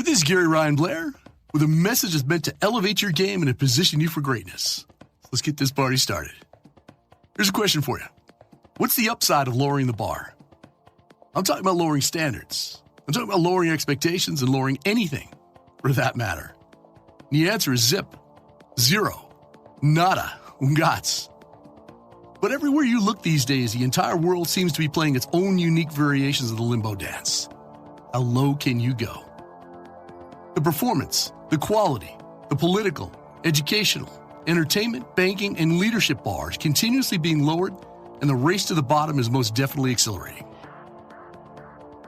This is garyryanblair with a message that's meant to elevate your game and to position you for greatness. Let's get this party started. Here's a question for you. What's the upside of lowering the bar? I'm talking about lowering standards. I'm talking about lowering expectations and lowering anything, for that matter. And the answer is zip. Zero. Nada. Oogatz. But everywhere you look these days, the entire world seems to be playing its own unique variations of the Limbo dance. How low can you go? The performance, the quality, the political, educational, entertainment, banking, and leadership bars continuously being lowered, and the race to the bottom is most definitely accelerating.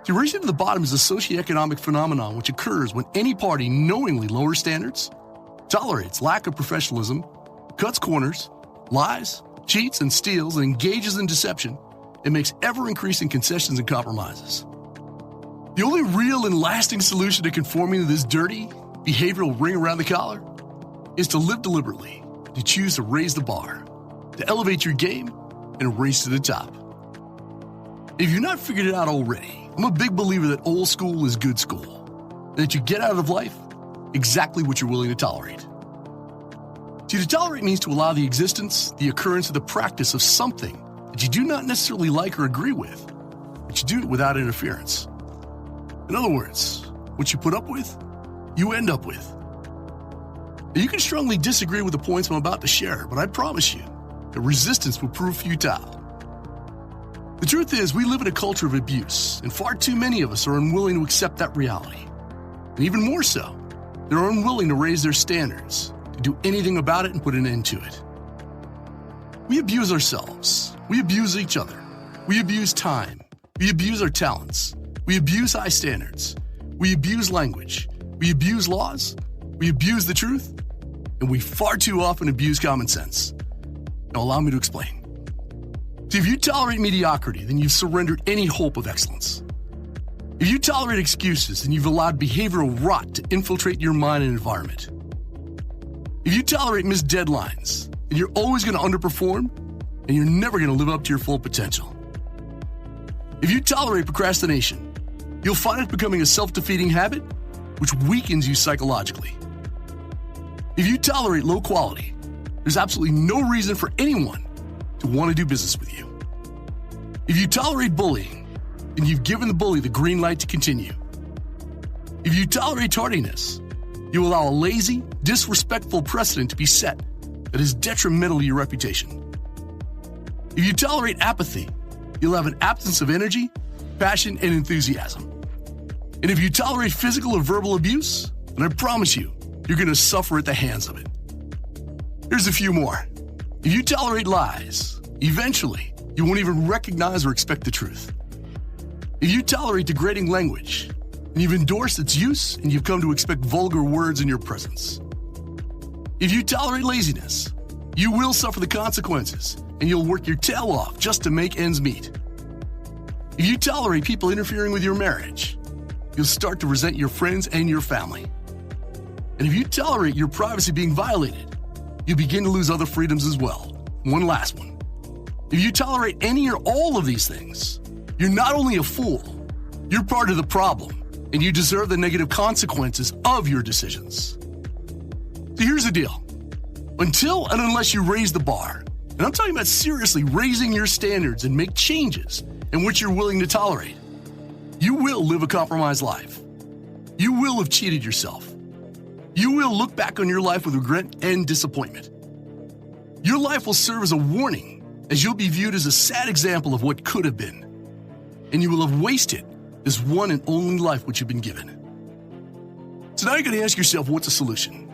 The racing to the bottom is a socioeconomic phenomenon which occurs when any party knowingly lowers standards, tolerates lack of professionalism, cuts corners, lies, cheats, and steals, and engages in deception, and makes ever-increasing concessions and compromises. The only real and lasting solution to conforming to this dirty, behavioral ring around the collar is to live deliberately, to choose to raise the bar, to elevate your game, and race to the top. If you've not figured it out already, I'm a big believer that old school is good school, and that you get out of life exactly what you're willing to tolerate. See, to tolerate means to allow the existence, the occurrence, or the practice of something that you do not necessarily like or agree with, but you do it without interference. In other words, what you put up with, you end up with. Now, you can strongly disagree with the points I'm about to share, but I promise you that resistance will prove futile. The truth is, we live in a culture of abuse, and far too many of us are unwilling to accept that reality. And even more so, they're unwilling to raise their standards, to do anything about it and put an end to it. We abuse ourselves. We abuse each other. We abuse time. We abuse our talents. We abuse high standards. We abuse language. We abuse laws. We abuse the truth. And we far too often abuse common sense. Now allow me to explain. See, if you tolerate mediocrity, then you've surrendered any hope of excellence. If you tolerate excuses, then you've allowed behavioral rot to infiltrate your mind and environment. If you tolerate missed deadlines, then you're always going to underperform, and you're never going to live up to your full potential. If you tolerate procrastination, you'll find it becoming a self-defeating habit, which weakens you psychologically. If you tolerate low quality, there's absolutely no reason for anyone to want to do business with you. If you tolerate bullying, then you've given the bully the green light to continue. If you tolerate tardiness, you allow a lazy, disrespectful precedent to be set that is detrimental to your reputation. If you tolerate apathy, you'll have an absence of energy, passion, and enthusiasm. And if you tolerate physical or verbal abuse, then I promise you, you're going to suffer at the hands of it. Here's a few more. If you tolerate lies, eventually, you won't even recognize or expect the truth. If you tolerate degrading language, and you've endorsed its use, and you've come to expect vulgar words in your presence. If you tolerate laziness, you will suffer the consequences, and you'll work your tail off just to make ends meet. If you tolerate people interfering with your marriage, you'll start to resent your friends and your family. And if you tolerate your privacy being violated, you begin to lose other freedoms as well. One last one. If you tolerate any or all of these things, you're not only a fool, you're part of the problem, and you deserve the negative consequences of your decisions. So here's the deal. Until and unless you raise the bar, and I'm talking about seriously raising your standards and make changes in which you're willing to tolerate, you will live a compromised life. You will have cheated yourself. You will look back on your life with regret and disappointment. Your life will serve as a warning, as you'll be viewed as a sad example of what could have been. And you will have wasted this one and only life which you've been given. So now you're going to ask yourself, what's the solution?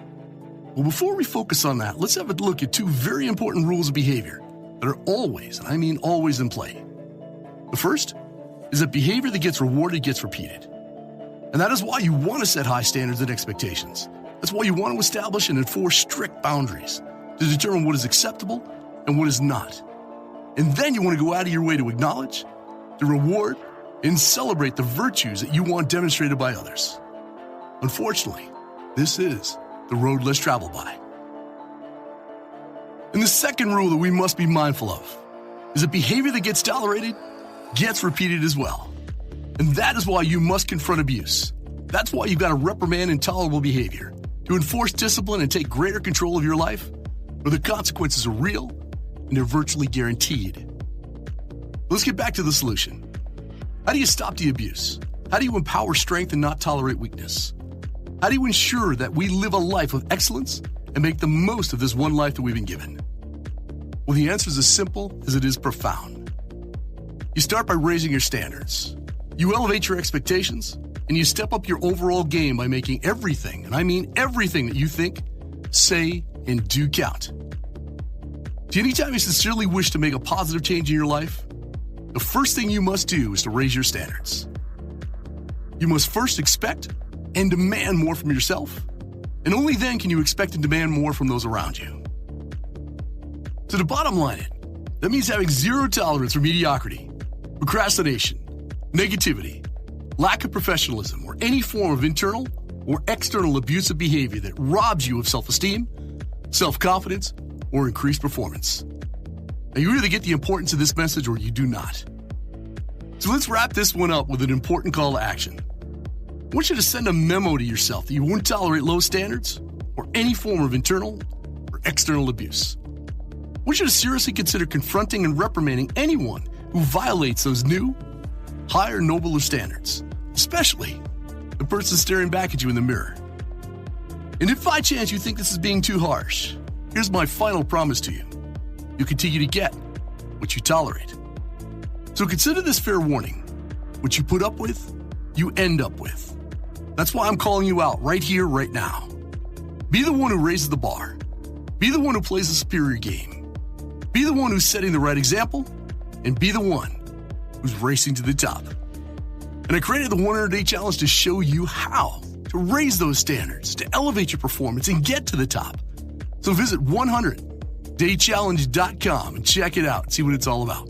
Well, before we focus on that, let's have a look at two very important rules of behavior that are always, and I mean always, in play. The first is that behavior that gets rewarded gets repeated. And that is why you want to set high standards and expectations. That's why you want to establish and enforce strict boundaries to determine what is acceptable and what is not. And then you want to go out of your way to acknowledge, to reward, and celebrate the virtues that you want demonstrated by others. Unfortunately, this is the road less traveled by. And the second rule that we must be mindful of is that behavior that gets tolerated gets repeated as well. And that is why you must confront abuse. That's why you've got to reprimand intolerable behavior, to enforce discipline and take greater control of your life, where the consequences are real and they're virtually guaranteed. Let's get back to the solution. How do you stop the abuse? How do you empower strength and not tolerate weakness? How do you ensure that we live a life of excellence and make the most of this one life that we've been given? Well, the answer is as simple as it is profound. You start by raising your standards. You elevate your expectations, and you step up your overall game by making everything, and I mean everything that you think, say, and do count. See, anytime you sincerely wish to make a positive change in your life, the first thing you must do is to raise your standards. You must first expect and demand more from yourself, and only then can you expect and demand more from those around you. So to bottom line it, that means having zero tolerance for mediocrity, procrastination, negativity, lack of professionalism, or any form of internal or external abusive behavior that robs you of self-esteem, self-confidence, or increased performance. Now, you either get the importance of this message or you do not. So let's wrap this one up with an important call to action. I want you to send a memo to yourself that you won't tolerate low standards or any form of internal or external abuse. I want you to seriously consider confronting and reprimanding anyone who violates those new, higher, nobler standards, especially the person staring back at you in the mirror. And if by chance you think this is being too harsh, here's my final promise to you. You'll continue to get what you tolerate. So consider this fair warning. What you put up with, you end up with. That's why I'm calling you out right here, right now. Be the one who raises the bar. Be the one who plays a superior game. Be the one who's setting the right example, and be the one who's racing to the top. And I created the 100-Day Challenge to show you how to raise those standards, to elevate your performance, and get to the top. So visit 100daychallenge.com and check it out and see what it's all about.